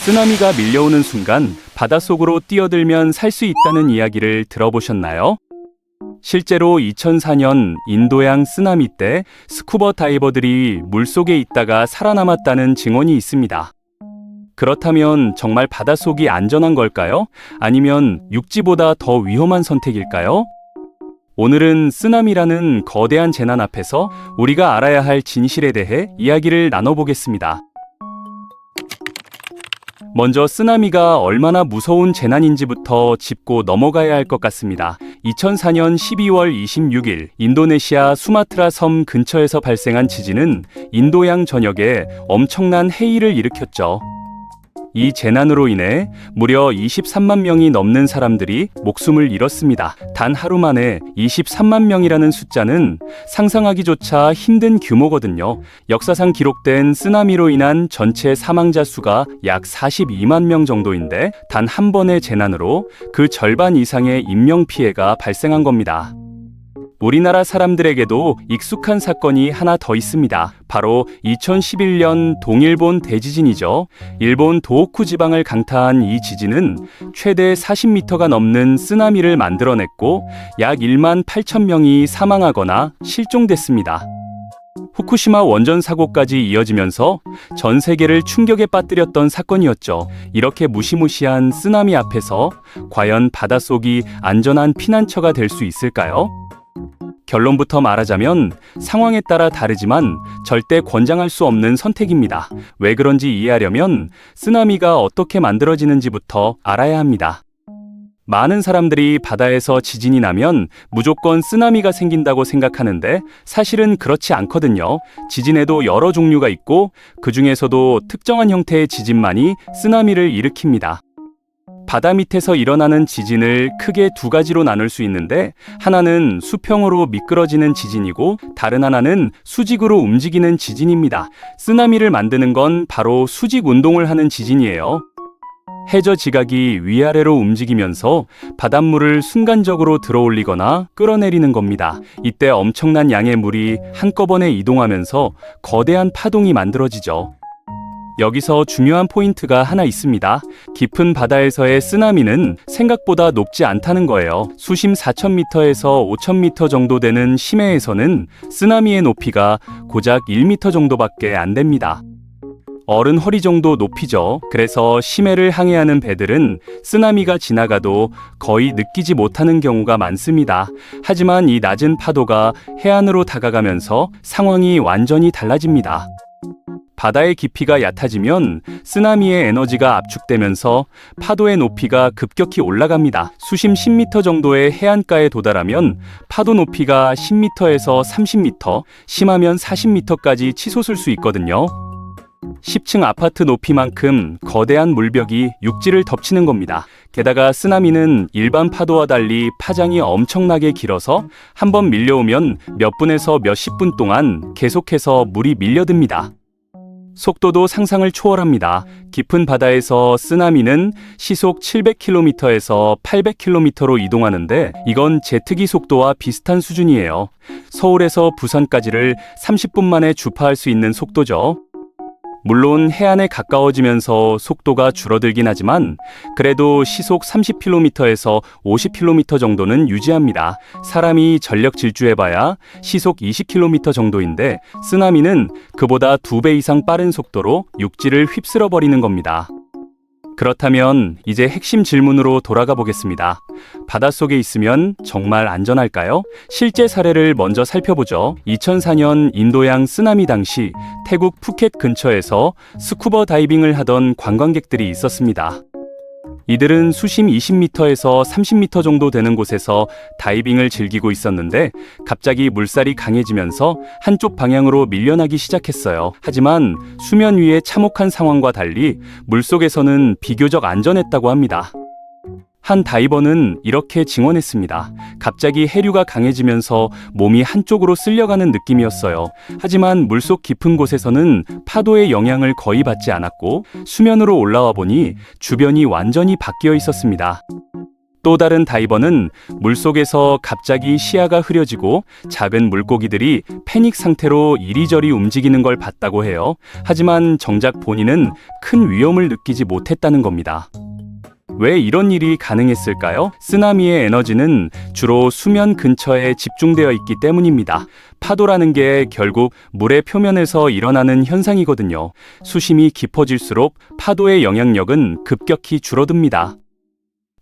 쓰나미가 밀려오는 순간 바닷속으로 뛰어들면 살 수 있다는 이야기를 들어보셨나요? 실제로 2004년 인도양 쓰나미 때 스쿠버 다이버들이 물속에 있다가 살아남았다는 증언이 있습니다. 그렇다면 정말 바닷속이 안전한 걸까요? 아니면 육지보다 더 위험한 선택일까요? 오늘은 쓰나미라는 거대한 재난 앞에서 우리가 알아야 할 진실에 대해 이야기를 나눠보겠습니다. 먼저 쓰나미가 얼마나 무서운 재난인지부터 짚고 넘어가야 할 것 같습니다. 2004년 12월 26일 인도네시아 수마트라 섬 근처에서 발생한 지진은 인도양 전역에 엄청난 해일을 일으켰죠. 이 재난으로 인해 무려 23만 명이 넘는 사람들이 목숨을 잃었습니다. 단 하루 만에 23만 명이라는 숫자는 상상하기조차 힘든 규모거든요. 역사상 기록된 쓰나미로 인한 전체 사망자 수가 약 42만 명 정도인데 단 한 번의 재난으로 그 절반 이상의 인명피해가 발생한 겁니다. 우리나라 사람들에게도 익숙한 사건이 하나 더 있습니다. 바로 2011년 동일본 대지진이죠. 일본 도호쿠 지방을 강타한 이 지진은 최대 40m가 넘는 쓰나미를 만들어냈고 약 1만 8천 명이 사망하거나 실종됐습니다. 후쿠시마 원전 사고까지 이어지면서 전 세계를 충격에 빠뜨렸던 사건이었죠. 이렇게 무시무시한 쓰나미 앞에서 과연 바닷속이 안전한 피난처가 될 수 있을까요? 결론부터 말하자면 상황에 따라 다르지만 절대 권장할 수 없는 선택입니다. 왜 그런지 이해하려면 쓰나미가 어떻게 만들어지는지부터 알아야 합니다. 많은 사람들이 바다에서 지진이 나면 무조건 쓰나미가 생긴다고 생각하는데 사실은 그렇지 않거든요. 지진에도 여러 종류가 있고 그 중에서도 특정한 형태의 지진만이 쓰나미를 일으킵니다. 바다 밑에서 일어나는 지진을 크게 두 가지로 나눌 수 있는데 하나는 수평으로 미끄러지는 지진이고 다른 하나는 수직으로 움직이는 지진입니다. 쓰나미를 만드는 건 바로 수직 운동을 하는 지진이에요. 해저 지각이 위아래로 움직이면서 바닷물을 순간적으로 들어올리거나 끌어내리는 겁니다. 이때 엄청난 양의 물이 한꺼번에 이동하면서 거대한 파동이 만들어지죠. 여기서 중요한 포인트가 하나 있습니다. 깊은 바다에서의 쓰나미는 생각보다 높지 않다는 거예요. 수심 4,000m에서 5,000m 정도 되는 심해에서는 쓰나미의 높이가 고작 1m 정도밖에 안 됩니다. 어른 허리 정도 높이죠. 그래서 심해를 항해하는 배들은 쓰나미가 지나가도 거의 느끼지 못하는 경우가 많습니다. 하지만 이 낮은 파도가 해안으로 다가가면서 상황이 완전히 달라집니다. 바다의 깊이가 얕아지면 쓰나미의 에너지가 압축되면서 파도의 높이가 급격히 올라갑니다. 수심 10m 정도의 해안가에 도달하면 파도 높이가 10m에서 30m, 심하면 40m까지 치솟을 수 있거든요. 10층 아파트 높이만큼 거대한 물벽이 육지를 덮치는 겁니다. 게다가 쓰나미는 일반 파도와 달리 파장이 엄청나게 길어서 한번 밀려오면 몇 분에서 몇십 분 동안 계속해서 물이 밀려듭니다. 속도도 상상을 초월합니다. 깊은 바다에서 쓰나미는 시속 700km에서 800km로 이동하는데 이건 제트기 속도와 비슷한 수준이에요. 서울에서 부산까지를 30분 만에 주파할 수 있는 속도죠. 물론 해안에 가까워지면서 속도가 줄어들긴 하지만 그래도 시속 30km에서 50km 정도는 유지합니다. 사람이 전력 질주해봐야 시속 20km 정도인데 쓰나미는 그보다 2배 이상 빠른 속도로 육지를 휩쓸어버리는 겁니다. 그렇다면 이제 핵심 질문으로 돌아가 보겠습니다. 바닷속에 있으면 정말 안전할까요? 실제 사례를 먼저 살펴보죠. 2004년 인도양 쓰나미 당시 태국 푸켓 근처에서 스쿠버 다이빙을 하던 관광객들이 있었습니다. 이들은 수심 20m에서 30m 정도 되는 곳에서 다이빙을 즐기고 있었는데 갑자기 물살이 강해지면서 한쪽 방향으로 밀려나기 시작했어요. 하지만 수면 위의 참혹한 상황과 달리 물속에서는 비교적 안전했다고 합니다. 한 다이버는 이렇게 증언했습니다. 갑자기 해류가 강해지면서 몸이 한쪽으로 쓸려가는 느낌이었어요. 하지만 물속 깊은 곳에서는 파도의 영향을 거의 받지 않았고 수면으로 올라와 보니 주변이 완전히 바뀌어 있었습니다. 또 다른 다이버는 물속에서 갑자기 시야가 흐려지고 작은 물고기들이 패닉 상태로 이리저리 움직이는 걸 봤다고 해요. 하지만 정작 본인은 큰 위험을 느끼지 못했다는 겁니다. 왜 이런 일이 가능했을까요? 쓰나미의 에너지는 주로 수면 근처에 집중되어 있기 때문입니다. 파도라는 게 결국 물의 표면에서 일어나는 현상이거든요. 수심이 깊어질수록 파도의 영향력은 급격히 줄어듭니다.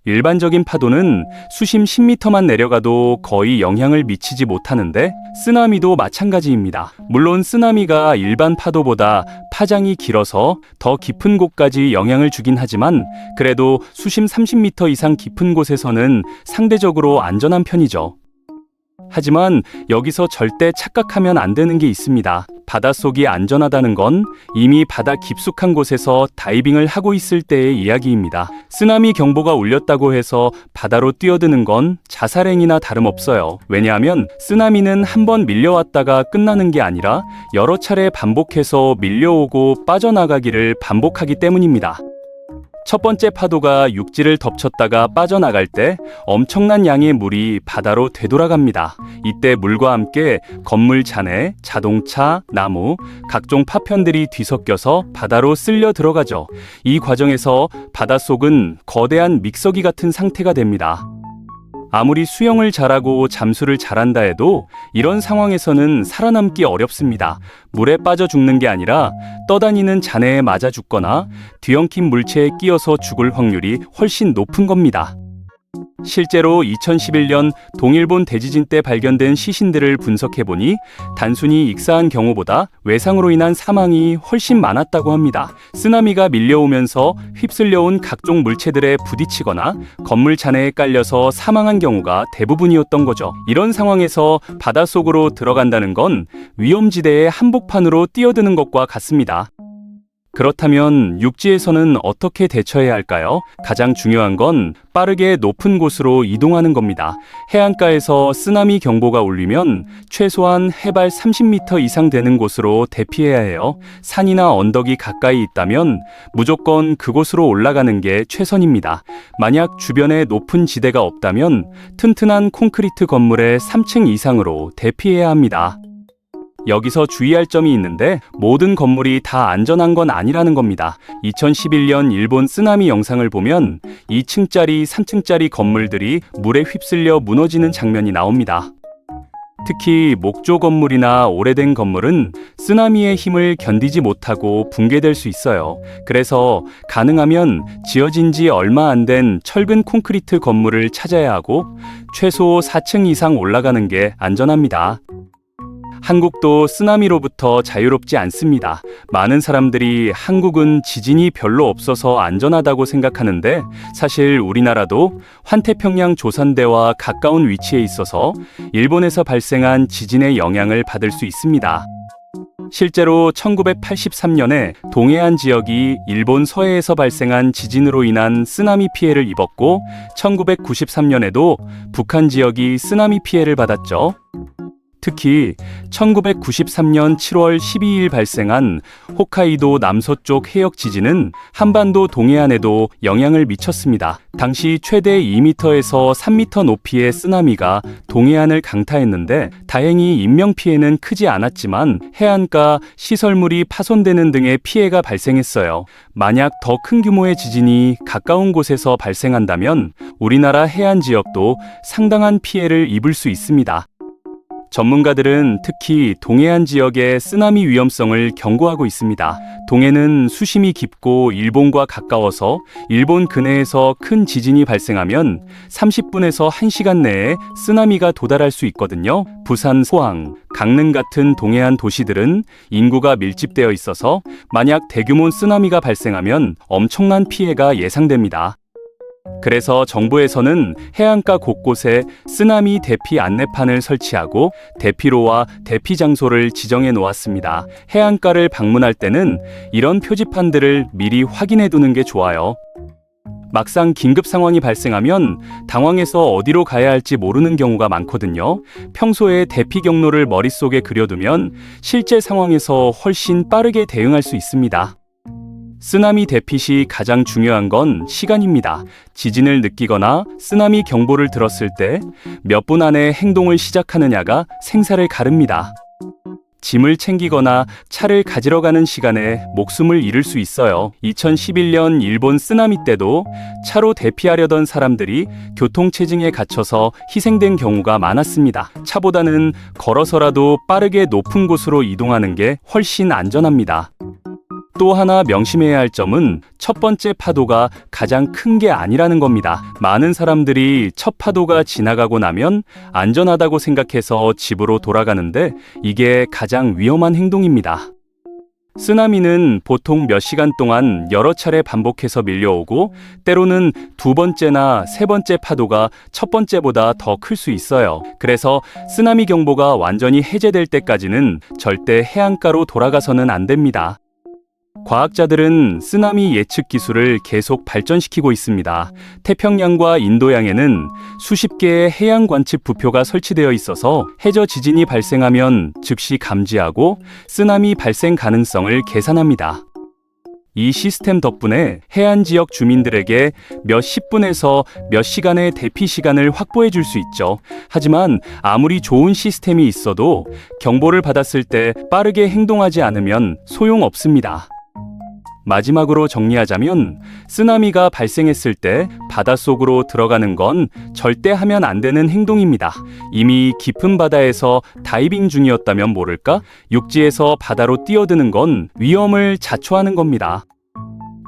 일반적인 파도는 수심 10m만 내려가도 거의 영향을 미치지 못하는데 쓰나미도 마찬가지입니다. 물론 쓰나미가 일반 파도보다 파장이 길어서 더 깊은 곳까지 영향을 주긴 하지만 그래도 수심 30m 이상 깊은 곳에서는 상대적으로 안전한 편이죠. 하지만 여기서 절대 착각하면 안 되는 게 있습니다. 바닷속이 안전하다는 건 이미 바다 깊숙한 곳에서 다이빙을 하고 있을 때의 이야기입니다. 쓰나미 경보가 울렸다고 해서 바다로 뛰어드는 건 자살행위나 다름없어요. 왜냐하면 쓰나미는 한 번 밀려왔다가 끝나는 게 아니라 여러 차례 반복해서 밀려오고 빠져나가기를 반복하기 때문입니다. 첫 번째 파도가 육지를 덮쳤다가 빠져나갈 때 엄청난 양의 물이 바다로 되돌아갑니다. 이때 물과 함께 건물 잔해, 자동차, 나무, 각종 파편들이 뒤섞여서 바다로 쓸려 들어가죠. 이 과정에서 바닷속은 거대한 믹서기 같은 상태가 됩니다. 아무리 수영을 잘하고 잠수를 잘한다 해도 이런 상황에서는 살아남기 어렵습니다. 물에 빠져 죽는 게 아니라 떠다니는 잔해에 맞아 죽거나 뒤엉킨 물체에 끼어서 죽을 확률이 훨씬 높은 겁니다. 실제로 2011년 동일본 대지진 때 발견된 시신들을 분석해보니 단순히 익사한 경우보다 외상으로 인한 사망이 훨씬 많았다고 합니다. 쓰나미가 밀려오면서 휩쓸려온 각종 물체들에 부딪히거나 건물 잔해에 깔려서 사망한 경우가 대부분이었던 거죠. 이런 상황에서 바닷속으로 들어간다는 건 위험지대의 한복판으로 뛰어드는 것과 같습니다. 그렇다면 육지에서는 어떻게 대처해야 할까요? 가장 중요한 건 빠르게 높은 곳으로 이동하는 겁니다. 해안가에서 쓰나미 경보가 울리면 최소한 해발 30m 이상 되는 곳으로 대피해야 해요. 산이나 언덕이 가까이 있다면 무조건 그곳으로 올라가는 게 최선입니다. 만약 주변에 높은 지대가 없다면 튼튼한 콘크리트 건물의 3층 이상으로 대피해야 합니다. 여기서 주의할 점이 있는데 모든 건물이 다 안전한 건 아니라는 겁니다. 2011년 일본 쓰나미 영상을 보면 2층짜리, 3층짜리 건물들이 물에 휩쓸려 무너지는 장면이 나옵니다. 특히 목조 건물이나 오래된 건물은 쓰나미의 힘을 견디지 못하고 붕괴될 수 있어요. 그래서 가능하면 지어진 지 얼마 안 된 철근 콘크리트 건물을 찾아야 하고 최소 4층 이상 올라가는 게 안전합니다. 한국도 쓰나미로부터 자유롭지 않습니다. 많은 사람들이 한국은 지진이 별로 없어서 안전하다고 생각하는데 사실 우리나라도 환태평양 조산대와 가까운 위치에 있어서 일본에서 발생한 지진의 영향을 받을 수 있습니다. 실제로 1983년에 동해안 지역이 일본 서해에서 발생한 지진으로 인한 쓰나미 피해를 입었고 1993년에도 북한 지역이 쓰나미 피해를 받았죠. 특히 1993년 7월 12일 발생한 홋카이도 남서쪽 해역 지진은 한반도 동해안에도 영향을 미쳤습니다. 당시 최대 2m에서 3m 높이의 쓰나미가 동해안을 강타했는데 다행히 인명피해는 크지 않았지만 해안가 시설물이 파손되는 등의 피해가 발생했어요. 만약 더 큰 규모의 지진이 가까운 곳에서 발생한다면 우리나라 해안 지역도 상당한 피해를 입을 수 있습니다. 전문가들은 특히 동해안 지역의 쓰나미 위험성을 경고하고 있습니다. 동해는 수심이 깊고 일본과 가까워서 일본 근해에서 큰 지진이 발생하면 30분에서 1시간 내에 쓰나미가 도달할 수 있거든요. 부산, 포항, 강릉 같은 동해안 도시들은 인구가 밀집되어 있어서 만약 대규모 쓰나미가 발생하면 엄청난 피해가 예상됩니다. 그래서 정부에서는 해안가 곳곳에 쓰나미 대피 안내판을 설치하고 대피로와 대피 장소를 지정해 놓았습니다. 해안가를 방문할 때는 이런 표지판들을 미리 확인해 두는 게 좋아요. 막상 긴급 상황이 발생하면 당황해서 어디로 가야 할지 모르는 경우가 많거든요. 평소에 대피 경로를 머릿속에 그려두면 실제 상황에서 훨씬 빠르게 대응할 수 있습니다. 쓰나미 대피 시 가장 중요한 건 시간입니다. 지진을 느끼거나 쓰나미 경보를 들었을 때 몇 분 안에 행동을 시작하느냐가 생사를 가릅니다. 짐을 챙기거나 차를 가지러 가는 시간에 목숨을 잃을 수 있어요. 2011년 일본 쓰나미 때도 차로 대피하려던 사람들이 교통체증에 갇혀서 희생된 경우가 많았습니다. 차보다는 걸어서라도 빠르게 높은 곳으로 이동하는 게 훨씬 안전합니다. 또 하나 명심해야 할 점은 첫 번째 파도가 가장 큰 게 아니라는 겁니다. 많은 사람들이 첫 파도가 지나가고 나면 안전하다고 생각해서 집으로 돌아가는데 이게 가장 위험한 행동입니다. 쓰나미는 보통 몇 시간 동안 여러 차례 반복해서 밀려오고 때로는 두 번째나 세 번째 파도가 첫 번째보다 더 클 수 있어요. 그래서 쓰나미 경보가 완전히 해제될 때까지는 절대 해안가로 돌아가서는 안 됩니다. 과학자들은 쓰나미 예측 기술을 계속 발전시키고 있습니다. 태평양과 인도양에는 수십 개의 해양 관측 부표가 설치되어 있어서 해저 지진이 발생하면 즉시 감지하고 쓰나미 발생 가능성을 계산합니다. 이 시스템 덕분에 해안 지역 주민들에게 몇십 분에서 몇 시간의 대피 시간을 확보해 줄 수 있죠. 하지만 아무리 좋은 시스템이 있어도 경보를 받았을 때 빠르게 행동하지 않으면 소용없습니다. 마지막으로 정리하자면 쓰나미가 발생했을 때 바닷속으로 들어가는 건 절대 하면 안 되는 행동입니다. 이미 깊은 바다에서 다이빙 중이었다면 모를까? 육지에서 바다로 뛰어드는 건 위험을 자초하는 겁니다.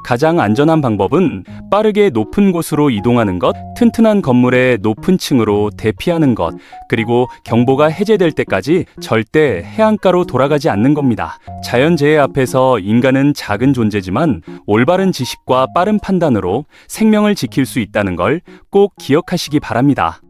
가장 안전한 방법은 빠르게 높은 곳으로 이동하는 것, 튼튼한 건물의 높은 층으로 대피하는 것, 그리고 경보가 해제될 때까지 절대 해안가로 돌아가지 않는 겁니다. 자연재해 앞에서 인간은 작은 존재지만 올바른 지식과 빠른 판단으로 생명을 지킬 수 있다는 걸 꼭 기억하시기 바랍니다.